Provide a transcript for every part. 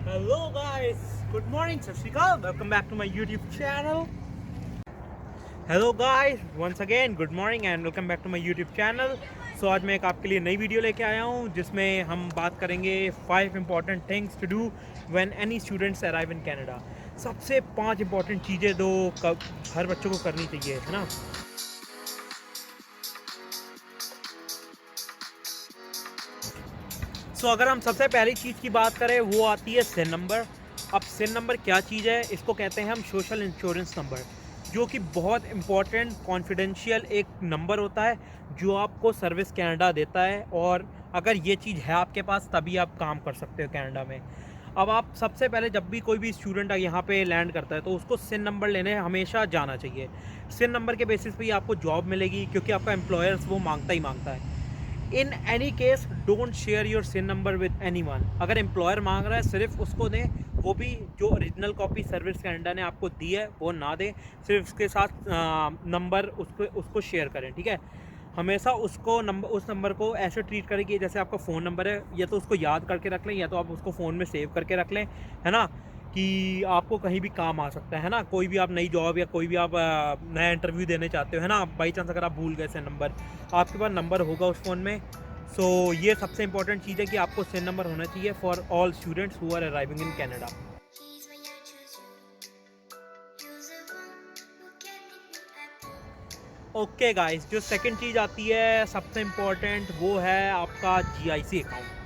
Hello guys, good morning, Sat Shri Akal. Welcome back to my YouTube channel. Hello guys, once again good morning and welcome back to my YouTube channel. So आज मैं एक आपके लिए नई video लेके आया हूँ जिसमें हम बात करेंगे 5 important things to do when any students arrive in Canada. सबसे 5 important चीज़ें दो हर बच्चों को करनी चाहिए, है ना। अगर हम सबसे पहली चीज़ की बात करें वो आती है सिन नंबर। अब सिन नंबर क्या चीज़ है, इसको कहते हैं हम सोशल इंश्योरेंस नंबर, जो कि बहुत इम्पॉर्टेंट कॉन्फिडेंशियल एक नंबर होता है जो आपको सर्विस कनाडा देता है। और अगर ये चीज़ है आपके पास तभी आप काम कर सकते हो कनाडा में। अब आप सबसे पहले जब भी कोई भी स्टूडेंट यहाँ पे लैंड करता है तो उसको सिन नंबर लेने हमेशा जाना चाहिए। सिन नंबर के बेसिस पे ही आपको जॉब मिलेगी, क्योंकि आपका एम्प्लॉयर्स वो मांगता ही मांगता है। In any case don't share your SIN number with anyone. अगर एम्प्लॉयर मांग रहा है सिर्फ उसको दें, वो भी जो ओरिजिनल कॉपी सर्विस कनाडा ने आपको दी है वो ना दें, सिर्फ उसके साथ नंबर उसको शेयर करें, ठीक है। हमेशा उस नंबर को ऐसे ट्रीट करें कि जैसे आपका फ़ोन नंबर है, या तो उसको याद करके रख लें या तो आप उसको फ़ोन में सेव करके रख लें, है ना, कि आपको कहीं भी काम आ सकता है ना। कोई भी आप नई जॉब या कोई भी आप नया इंटरव्यू देने चाहते हो, है ना, बाई चांस अगर आप भूल गए सिन नंबर, आपके पास नंबर होगा उस फ़ोन में। ये सबसे इंपॉर्टेंट चीज़ है कि आपको सिन नंबर होना चाहिए for all students who are arriving in Canada. Okay guys, जो सेकंड चीज़ आती है सबसे इम्पॉर्टेंट, वो है आपका जीआईसी अकाउंट।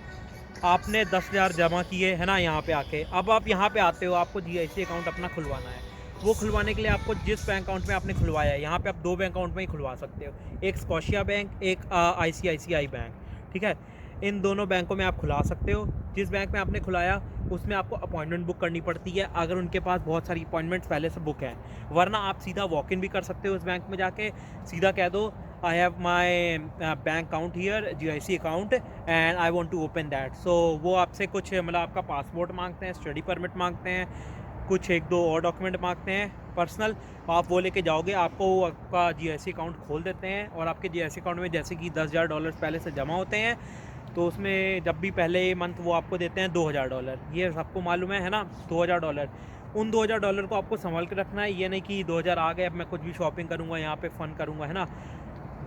आपने 10,000 जमा किए, है ना, यहाँ पे आके। अब आप यहाँ पे आते हो, आपको जीआईसी अकाउंट अपना खुलवाना है। वो खुलवाने के लिए आपको जिस बैंक अकाउंट में आपने खुलवाया है, यहाँ पे आप 2 बैंक अकाउंट में ही खुलवा सकते हो, एक स्कॉशिया बैंक, एक आईसीआईसीआई बैंक, ठीक है। इन दोनों बैंकों में आप खुला सकते हो। जिस बैंक में आपने खुलाया उसमें आपको अपॉइंटमेंट बुक करनी पड़ती है, अगर उनके पास बहुत सारी अपॉइंटमेंट्स पहले से बुक हैं। वरना आप सीधा वॉक इन भी कर सकते हो उस बैंक में जाके। सीधा कह दो I have my bank account here, GIC account, and I want to open that. वो आपसे कुछ मतलब आपका पासपोर्ट मांगते हैं, स्टडी परमिट मांगते हैं, कुछ 1-2 और डॉक्यूमेंट मांगते हैं पर्सनल। आप वो लेके जाओगे, आपको आपका जीआईसी अकाउंट खोल देते हैं। और आपके जीआईसी अकाउंट में जैसे कि $10,000 पहले से जमा होते हैं, तो उसमें जब भी पहले मंथ वो आपको देते हैं $2,000। ये सबको मालूम है ना, $2,000। उन $2,000 को आपको संभाल के रखना है। ये नहीं कि 2,000 आ गए अब मैं कुछ भी शॉपिंग करूँगा, यहाँ पे फ़न करूँगा, है ना।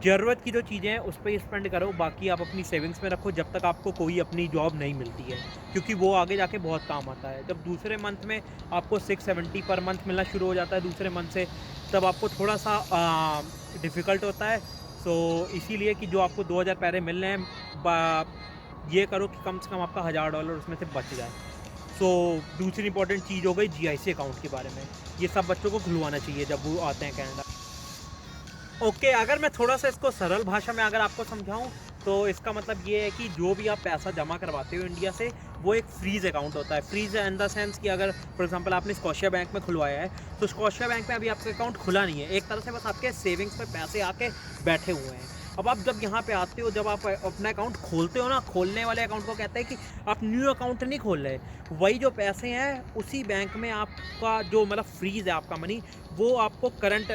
ज़रूरत की जो चीज़ें हैं उस पर ही स्पेंड करो, बाकी आप अपनी सेविंग्स में रखो जब तक आपको कोई अपनी जॉब नहीं मिलती है, क्योंकि वो आगे जाके बहुत काम आता है। जब दूसरे मंथ में आपको 670 पर मंथ मिलना शुरू हो जाता है दूसरे मंथ से, तब आपको थोड़ा सा डिफ़िकल्ट होता है। इसीलिए कि जो आपको 2,000 पहले मिल रहे हैं, ये करो कि कम से कम आपका $1,000 उसमें से बच जाए। दूसरी इंपॉर्टेंट चीज़ हो गई जीआईसी अकाउंट के बारे में। ये सब बच्चों को खुलवाना चाहिए जब वो आते हैं कनाडा। ओके, अगर मैं थोड़ा सा इसको सरल भाषा में अगर आपको समझाऊँ, तो इसका मतलब ये है कि जो भी आप पैसा जमा करवाते हो इंडिया से, वो एक फ्रीज़ अकाउंट होता है। फ्रीज़ इन द सेंस कि अगर फॉर एग्जांपल आपने स्कॉशिया बैंक में खुलवाया है, तो स्कॉशिया बैंक में अभी आपका अकाउंट खुला नहीं है। एक तरह से बस आपके सेविंग्स में पैसे आके बैठे हुए हैं। अब आप जब यहाँ पे आते हो, जब आप अपना अकाउंट खोलते हो ना, खोलने वाले अकाउंट को कहते हैं कि आप न्यू अकाउंट नहीं खोल रहे। वही जो पैसे हैं उसी बैंक में आपका जो मतलब फ्रीज़ है आपका मनी, वो आपको करंट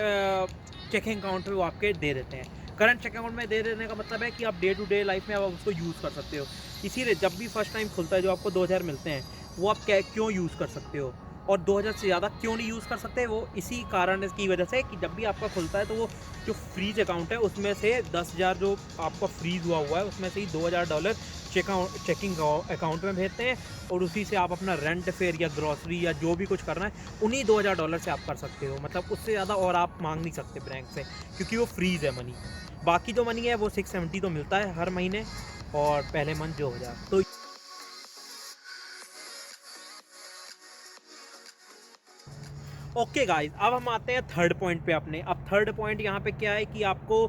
चेकिंग अकाउंट में वो आपके दे देते हैं। करंट चेक अकाउंट में दे देने का मतलब है कि आप डे टू डे लाइफ में आप उसको यूज़ कर सकते हो। इसीलिए जब भी फर्स्ट टाइम खुलता है जो आपको 2,000 मिलते हैं, वो आप क्यों यूज़ कर सकते हो, और 2,000 से ज़्यादा क्यों नहीं यूज़ कर सकते, वो इसी कारण की वजह से कि जब भी आपका खुलता है तो वो जो फ्रीज अकाउंट है उसमें से 10,000 जो आपका फ्रीज हुआ है उसमें से ही $2,000 चेकिंग अकाउंट में भेजते हैं। और उसी से आप अपना रेंट फेयर या ग्रॉसरी या जो भी कुछ करना है उन्हीं $2,000 से आप कर सकते हो। मतलब उससे ज़्यादा और आप मांग नहीं सकते बैंक से, क्योंकि वो फ्रीज है मनी। बाकी जो मनी है वो 670 तो मिलता है हर महीने, और पहले मंथ जो हो जाए तो। ओके गाइस, अब हम आते हैं थर्ड पॉइंट पे अपने। अब थर्ड पॉइंट यहाँ पे क्या है कि आपको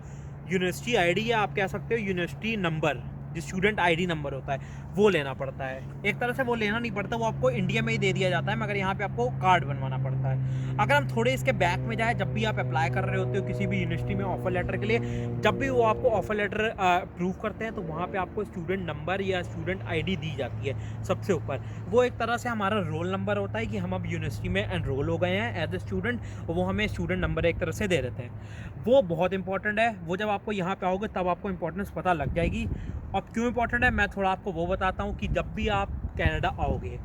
यूनिवर्सिटी आईडी, या आप कह सकते हो यूनिवर्सिटी नंबर, जो स्टूडेंट आईडी नंबर होता है, वो लेना पड़ता है। एक तरह से वो लेना नहीं पड़ता, वो आपको इंडिया में ही दे दिया जाता है, मगर यहाँ पे आपको कार्ड बनवाना पड़ता है। अगर हम थोड़े इसके बैक में जाए, जब भी आप अप्लाई कर रहे होते हो किसी भी यूनिवर्सिटी में ऑफर लेटर के लिए, जब भी वो आपको ऑफर लेटर अप्रूव करते हैं, तो वहाँ पे आपको स्टूडेंट नंबर या स्टूडेंट आईडी दी जाती है सबसे ऊपर। वो एक तरह से हमारा रोल नंबर होता है कि हम अब यूनिवर्सिटी में एनरोल हो गए हैं एज ए स्टूडेंट, और वो हमें स्टूडेंट नंबर एक तरह से दे देते हैं। वो बहुत इंपॉर्टेंट है। वो जब आपको यहाँ पे आओगे तब आपको इंपॉर्टेंस पता लग जाएगी। अब क्यों इंपॉर्टेंट है मैं थोड़ा आपको वो बताता हूँ कि जब भी आप कनाडा आओगे,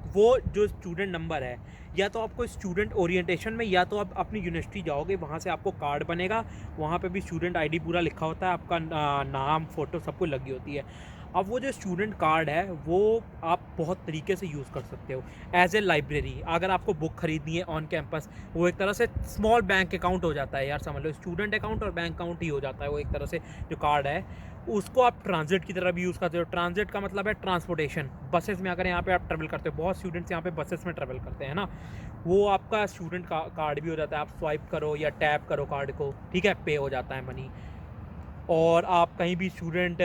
वो जो स्टूडेंट नंबर है, या तो आपको स्टूडेंट ओरिएंटेशन में, या तो आप अपनी यूनिवर्सिटी जाओगे, वहाँ से आपको कार्ड बनेगा, वहाँ पे भी स्टूडेंट आईडी पूरा लिखा होता है, आपका नाम, फ़ोटो सब कुछ लगी होती है। अब वो जो स्टूडेंट कार्ड है वो आप बहुत तरीके से यूज़ कर सकते हो एज ए लाइब्रेरी। अगर आपको बुक खरीदनी है ऑन कैंपस, वो एक तरह से स्मॉल बैंक अकाउंट हो जाता है यार, समझ लो स्टूडेंट अकाउंट और बैंक अकाउंट ही हो जाता है वो एक तरह से। जो कार्ड है उसको आप ट्रांजिट की तरह भी यूज़ करते हो। ट्रांजिट का मतलब है ट्रांसपोर्टेशन। बसेस में अगर यहाँ पे आप ट्रेवल करते हो, बहुत स्टूडेंट्स यहाँ पे बसेस में ट्रेवल करते हैं ना, वो आपका स्टूडेंट कार्ड भी हो जाता है। आप स्वाइप करो या टैप करो कार्ड को, ठीक है, पे हो जाता है मनी। और आप कहीं भी स्टूडेंट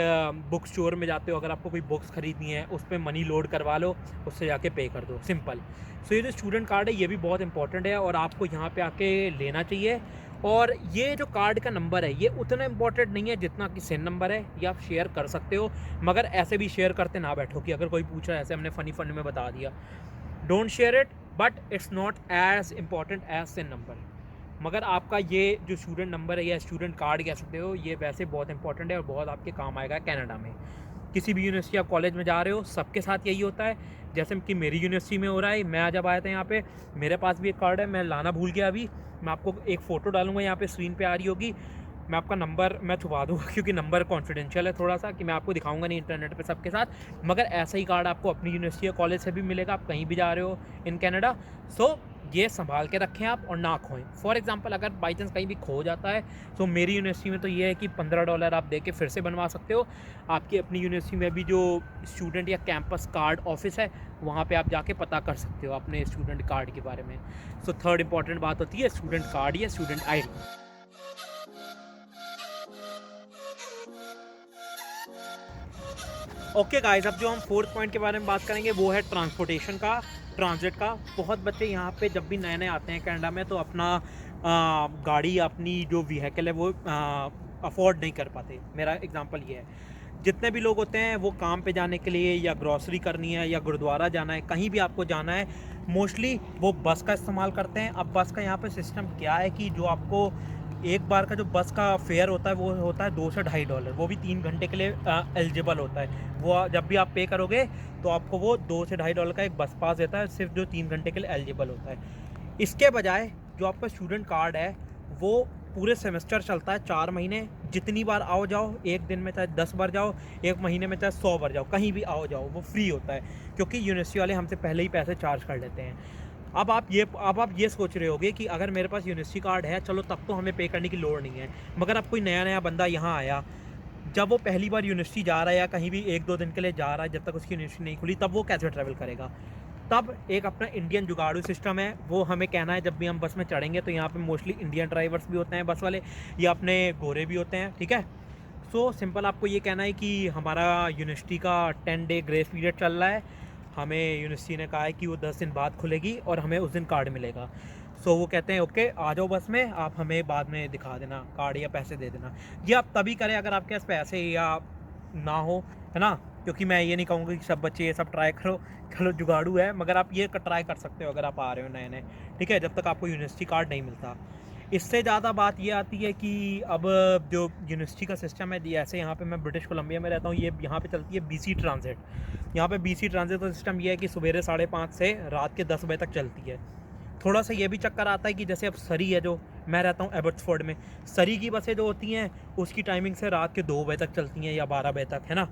बुक स्टोर में जाते हो, अगर आपको कोई बुक्स ख़रीदनी है उस पर मनी लोड करवा लो, उससे जाके पे कर दो, सिंपल। सो ये जो स्टूडेंट कार्ड है ये भी बहुत इंपॉर्टेंट है और आपको यहाँ पे आके लेना चाहिए। और ये जो कार्ड का नंबर है ये उतना इंपॉर्टेंट नहीं है जितना कि सिन नंबर है, ये आप शेयर कर सकते हो, मगर ऐसे भी शेयर करते ना बैठो कि अगर कोई पूछ रहा है, ऐसे हमने फ़नी फन में बता दिया, don't share it, but it's not as important as SIN number. मगर आपका ये जो स्टूडेंट नंबर है या स्टूडेंट कार्ड कह सकते हो, ये वैसे बहुत इंपॉर्टेंट है और बहुत आपके काम आएगा कनाडा में। किसी भी यूनिवर्सिटी आप कॉलेज में जा रहे हो, सबके साथ यही होता है। जैसे कि मेरी यूनिवर्सिटी में हो रहा है, मैं जब आया था यहाँ पे, मेरे पास भी एक कार्ड है, मैं लाना भूल गया अभी। मैं आपको एक फ़ोटो डालूंगा, यहाँ पे स्क्रीन पे आ रही होगी। मैं आपका नंबर मैं छुपा दूँगा क्योंकि नंबर कॉन्फिडेंशियल है थोड़ा सा, कि मैं आपको दिखाऊंगा नहीं इंटरनेट पे सबके साथ। मगर ऐसा ही कार्ड आपको अपनी यूनिवर्सिटी या कॉलेज से भी मिलेगा, आप कहीं भी जा रहे हो इन कनाडा। सो ये संभाल के रखें आप और ना खोएं। फॉर एग्जांपल अगर बाई चांस कहीं भी खो जाता है, तो मेरी यूनिवर्सिटी में तो ये है कि $15 आप दे के फिर से बनवा सकते हो। आपकी अपनी यूनिवर्सिटी में भी जो स्टूडेंट या कैंपस कार्ड ऑफिस है, वहाँ पे आप जाके पता कर सकते हो अपने स्टूडेंट कार्ड के बारे में। सो थर्ड इंपॉर्टेंट बात होती है स्टूडेंट कार्ड या student I D. Okay guys, अब जो हम फोर्थ पॉइंट के बारे में बात करेंगे वो है ट्रांसपोर्टेशन का, ट्रांजिट का। बहुत बच्चे यहाँ पे जब भी नए नए आते हैं कनाडा में, तो अपना गाड़ी, अपनी जो व्हीकल है वो अफोर्ड नहीं कर पाते। मेरा एग्जांपल ये है, जितने भी लोग होते हैं वो काम पे जाने के लिए या ग्रॉसरी करनी है या गुरुद्वारा जाना है, कहीं भी आपको जाना है, मोस्टली वो बस का इस्तेमाल करते हैं। अब बस का यहाँ पे सिस्टम क्या है कि जो आपको एक बार का जो बस का फेयर होता है वो होता है $2 से $2.5, वो भी 3 घंटे के लिए एलिजिबल होता है। वो जब भी आप पे करोगे तो आपको वो $2 से $2.5 का एक बस पास देता है, सिर्फ जो 3 घंटे के लिए एलिजिबल होता है। इसके बजाय जो आपका स्टूडेंट कार्ड है वो पूरे सेमेस्टर चलता है, 4 महीने, जितनी बार आओ जाओ, एक दिन में चाहे 10 बार जाओ, एक महीने में चाहे 100 बार जाओ, कहीं भी आओ जाओ, वो फ्री होता है, क्योंकि यूनिवर्सिटी वाले हमसे पहले ही पैसे चार्ज कर लेते हैं। अब आप ये सोच रहे होगे कि अगर मेरे पास यूनिवर्सिटी कार्ड है, चलो तब तो हमें पे करने की लोड़ नहीं है। मगर अब कोई नया नया बंदा यहाँ आया, जब वो पहली बार यूनिवर्सिटी जा रहा है या कहीं भी 1-2 दिन के लिए जा रहा है, जब तक उसकी यूनिवर्सिटी नहीं खुली, तब वो कैसे ट्रैवल करेगा? तब एक अपना इंडियन जुगाड़ू सिस्टम है, वो हमें कहना है जब भी हम बस में चढ़ेंगे, तो यहाँ पे मोस्टली इंडियन ड्राइवर्स भी होते हैं बस वाले, या अपने गोरे भी होते हैं, ठीक है। सो सिंपल आपको ये कहना है कि हमारा यूनिवर्सिटी का 10 डे ग्रेस पीरियड चल रहा है, हमें यूनिवर्सिटी ने कहा है कि वो 10 दिन बाद खुलेगी और हमें उस दिन कार्ड मिलेगा। सो वो कहते हैं ओके आ जाओ बस में, आप हमें बाद में दिखा देना कार्ड या पैसे दे देना। ये आप तभी करें अगर आपके पास पैसे या ना हो, है ना, क्योंकि मैं ये नहीं कहूँगा कि सब बच्चे ये सब ट्राई करो, चलो जुगाड़ू है, मगर आप ये ट्राई कर सकते हो अगर आप आ रहे हो नए नए, ठीक है, जब तक आपको यूनिवर्सिटी कार्ड नहीं मिलता। इससे ज़्यादा बात ये आती है कि अब जो यूनिवर्सिटी का सिस्टम है, जैसे यहाँ पे मैं ब्रिटिश कोलंबिया में रहता हूँ, ये यहाँ पे चलती है BC ट्रांजिट। यहाँ पे BC ट्रांजिट का सिस्टम ये है कि सवेरे 5:30 से रात के 10 बजे तक चलती है। थोड़ा सा ये भी चक्कर आता है कि जैसे अब सरी है, जो मैं रहता हूँ एबर्ट्सफोर्ड में, सरी की बसें जो होती हैं उसकी टाइमिंग से रात के 2 बजे तक चलती हैं या 12 बजे तक, है ना।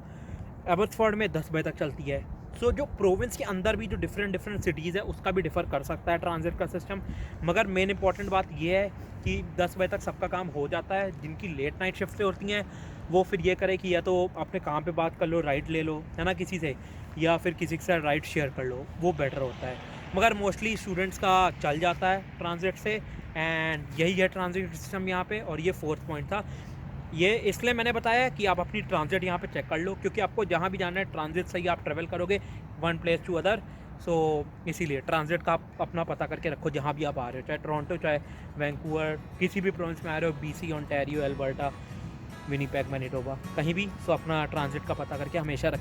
एबर्ट्सफोर्ड में 10 बजे तक चलती है। सो जो प्रोविंस के अंदर भी जो डिफरेंट सिटीज़ है उसका भी डिफ़र कर सकता है ट्रांजिट का सिस्टम। मगर मेन इंपॉर्टेंट बात ये है कि 10 बजे तक सबका काम हो जाता है। जिनकी लेट नाइट शिफ्टें होती हैं वो फिर ये करे कि या तो अपने काम पे बात कर लो, राइड ले लो, है ना, किसी से, या फिर किसी के साथ राइड शेयर कर लो, वो बेटर होता है। मगर मोस्टली स्टूडेंट्स का चल जाता है ट्रांजिट से, एंड यही है ट्रांजिट सिस्टम यहाँ पे। और ये फोर्थ पॉइंट था, ये इसलिए मैंने बताया कि आप अपनी ट्रांजिट यहाँ पे चेक कर लो, क्योंकि आपको जहाँ भी जाना है ट्रांजिट से ही आप ट्रैवल करोगे वन प्लेस टू अदर। सो इसीलिए ट्रांजिट का आप अपना पता करके रखो जहाँ भी आप आ रहे हो, चाहे टोरंटो, चाहे वैंकूवर, किसी भी प्रोविंस में आ रहे हो, BC, Ontario, Alberta, Winnipeg, Manitoba, कहीं भी। सो अपना ट्रांजिट का पता करके हमेशा रख।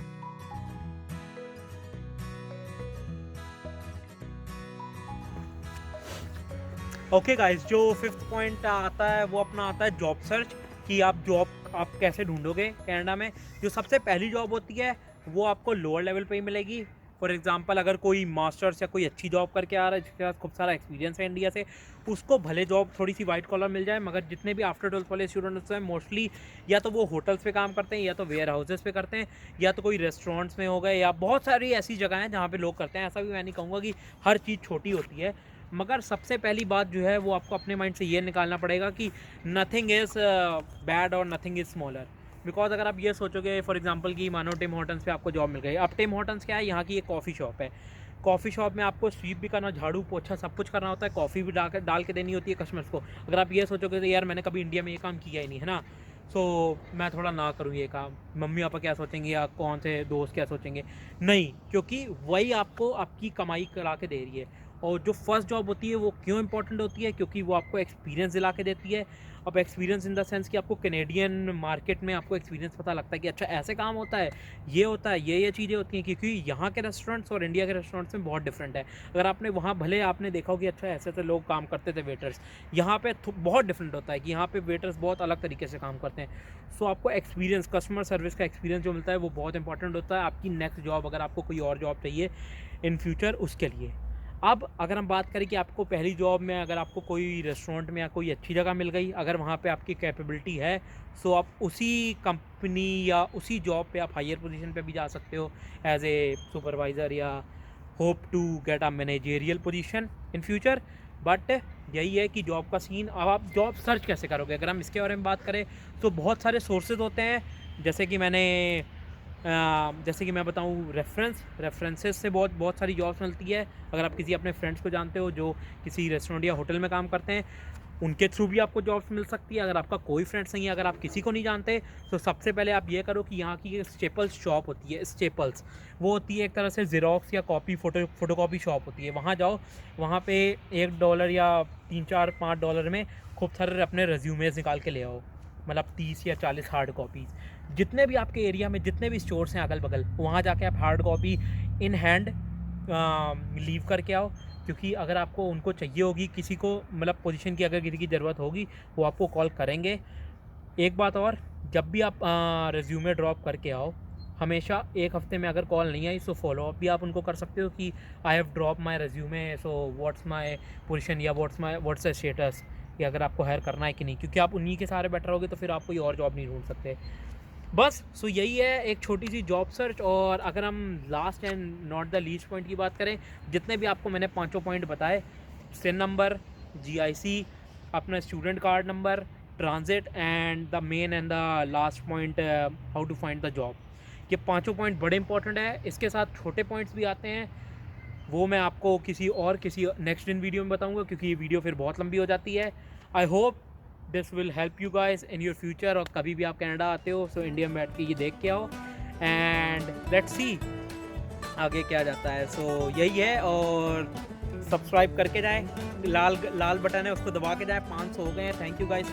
ओके गाइस, जो फिफ्थ पॉइंट आता है वो अपना आता है जॉब सर्च, कि आप जॉब आप कैसे ढूंढोगे कनाडा में। जो सबसे पहली जॉब होती है वो आपको लोअर लेवल पे ही मिलेगी, फॉर एग्जांपल अगर कोई मास्टर्स या कोई अच्छी जॉब करके आ रहा है जिसके पास खूब सारा एक्सपीरियंस है इंडिया से, उसको भले जॉब थोड़ी सी वाइट कॉलर मिल जाए, मगर जितने भी आफ्टर 12th वाले स्टूडेंट्स हैं मोस्टली या तो वो होटल्स पे काम करते हैं, या तो वेयर हाउसेस पे करते हैं, या तो कोई रेस्टोरेंट्स में हो गए, या बहुत सारी ऐसी जगह हैं जहाँ पे लोग करते हैं। ऐसा भी मैं नहीं कहूँगा कि हर चीज़ छोटी होती है, मगर सबसे पहली बात जो है वो आपको अपने माइंड से ये निकालना पड़ेगा कि नथिंग इज़ बैड और नथिंग इज़ स्मॉलर। बिकॉज अगर आप ये सोचोगे फॉर एग्जांपल कि मानो टिम हॉर्टन्स पे आपको जॉब मिल गई। अब टिम हॉर्टन्स क्या है, यहाँ की एक कॉफ़ी शॉप है। कॉफ़ी शॉप में आपको स्वीप भी करना, झाड़ू पोछा सब कुछ करना होता है, कॉफ़ी भी डाल के देनी होती है कस्टमर्स को। अगर आप ये सोचोगे तो यार मैंने कभी इंडिया में ये काम किया ही नहीं है ना, सो मैं थोड़ा ना करूँ ये काम, मम्मी पापा क्या सोचेंगे या कौन से दोस्त क्या सोचेंगे, नहीं, क्योंकि वही आपको आपकी कमाई करा के दे रही है। और जो फर्स्ट जॉब होती है वो क्यों इंपॉर्टेंट होती है, क्योंकि वो आपको एक्सपीरियंस दिला के देती है। अब एक्सपीरियंस इन द सेंस कि आपको कैनेडियन मार्केट में आपको एक्सपीरियंस पता लगता है कि अच्छा ऐसे काम होता है, ये होता है, ये चीज़ें होती हैं, क्योंकि यहाँ के रेस्टोरेंट्स और इंडिया के रेस्टोरेंट्स में बहुत डिफरेंट है। अगर आपने वहाँ भले आपने देखा हो कि अच्छा ऐसे ऐसे लोग काम करते थे वेटर्स, यहाँ पे बहुत डिफरेंट होता है कि यहाँ पे वेटर्स बहुत अलग तरीके से काम करते हैं। सो आपको एक्सपीरियंस, कस्टमर सर्विस का एक्सपीरियंस जो मिलता है वो बहुत इंपॉर्टेंट होता है आपकी नेक्स्ट जॉब, अगर आपको कोई और जॉब चाहिए इन फ्यूचर उसके लिए। अब अगर हम बात करें कि आपको पहली जॉब में अगर आपको कोई रेस्टोरेंट में या कोई अच्छी जगह मिल गई, अगर वहाँ पे आपकी कैपेबिलिटी है, सो आप उसी कंपनी या उसी जॉब पे आप हायर पोजीशन पे भी जा सकते हो एज ए सुपरवाइज़र, या hope to get a managerial position in future. But यही है कि जॉब का सीन। अब आप जॉब सर्च कैसे करोगे, अगर हम इसके बारे में बात करें तो बहुत सारे सोर्सेज होते हैं। जैसे कि मैं बताऊं, रेफरेंसेस से बहुत सारी जॉब्स मिलती है। अगर आप किसी अपने फ्रेंड्स को जानते हो जो किसी रेस्टोरेंट या होटल में काम करते हैं, उनके थ्रू भी आपको जॉब्स मिल सकती है। अगर आपका कोई फ्रेंड्स नहीं है, अगर आप किसी को नहीं जानते, तो सबसे पहले आप ये करो कि यहाँ की स्टेपल्स शॉप होती है, स्टेपल्स वो होती है एक तरह से ज़ेरॉक्स या फोटोकॉपी शॉप होती है। वहाँ जाओ, वहाँ पे $1 या $3-4-5 में खूब सारे अपने रेज्यूमेज निकाल के ले आओ, मतलब 30 या 40 हार्ड कॉपीज़। जितने भी आपके एरिया में जितने भी स्टोर्स हैं अगल बगल, वहाँ जाके आप hard copy in hand leave करके आओ, क्योंकि अगर आपको उनको चाहिए होगी किसी को, मतलब पोजीशन की अगर किसी की ज़रूरत होगी, वो आपको कॉल करेंगे। एक बात और, जब भी आप रिज्यूमे ड्रॉप करके आओ, हमेशा एक हफ्ते में अगर कॉल नहीं आई, सो फॉलो अप भी आप उनको कर सकते हो कि I have drop my resume, so what's my position या व्हाट्स द स्टेटस, कि अगर आपको हायर करना है कि नहीं, क्योंकि आप उन्हीं के सारे बेटर होगे तो फिर आप कोई और जॉब नहीं ढूंढ सकते। बस सो यही है एक छोटी सी जॉब सर्च। और अगर हम last and not the least point की बात करें, जितने भी आपको मैंने 5 पॉइंट बताए, सिन नंबर, GIC, अपना student card number, transit and the main and the last point how to find the job, ये 5 पॉइंट बड़े इंपॉर्टेंट है। इसके साथ छोटे पॉइंट्स भी आते हैं, वो मैं आपको किसी नेक्स्ट इन वीडियो में बताऊंगा, क्योंकि ये वीडियो फिर बहुत लंबी हो जाती है। I hope this will help you guys in your future. और कभी भी आप कनाडा आते हो, सो इंडिया में बैठ के ये देख के आओ, एंड लेट्स सी आगे क्या जाता है। सो यही है, और सब्सक्राइब करके जाएं, लाल बटन है उसको दबा के जाएं। 500 हो गए हैं, thank you guys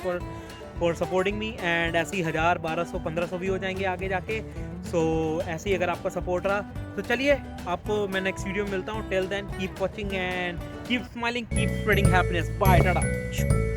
for supporting me, and ऐसे ही 1000, 1200, 1500 भी हो जाएंगे आगे जाके। सो ऐसे ही अगर आपका सपोर्ट रहा तो चलिए, आपको मैं नेक्स्ट वीडियो में मिलता हूँ। Till then keep watching and keep smiling, keep spreading happiness. Bye, Tata.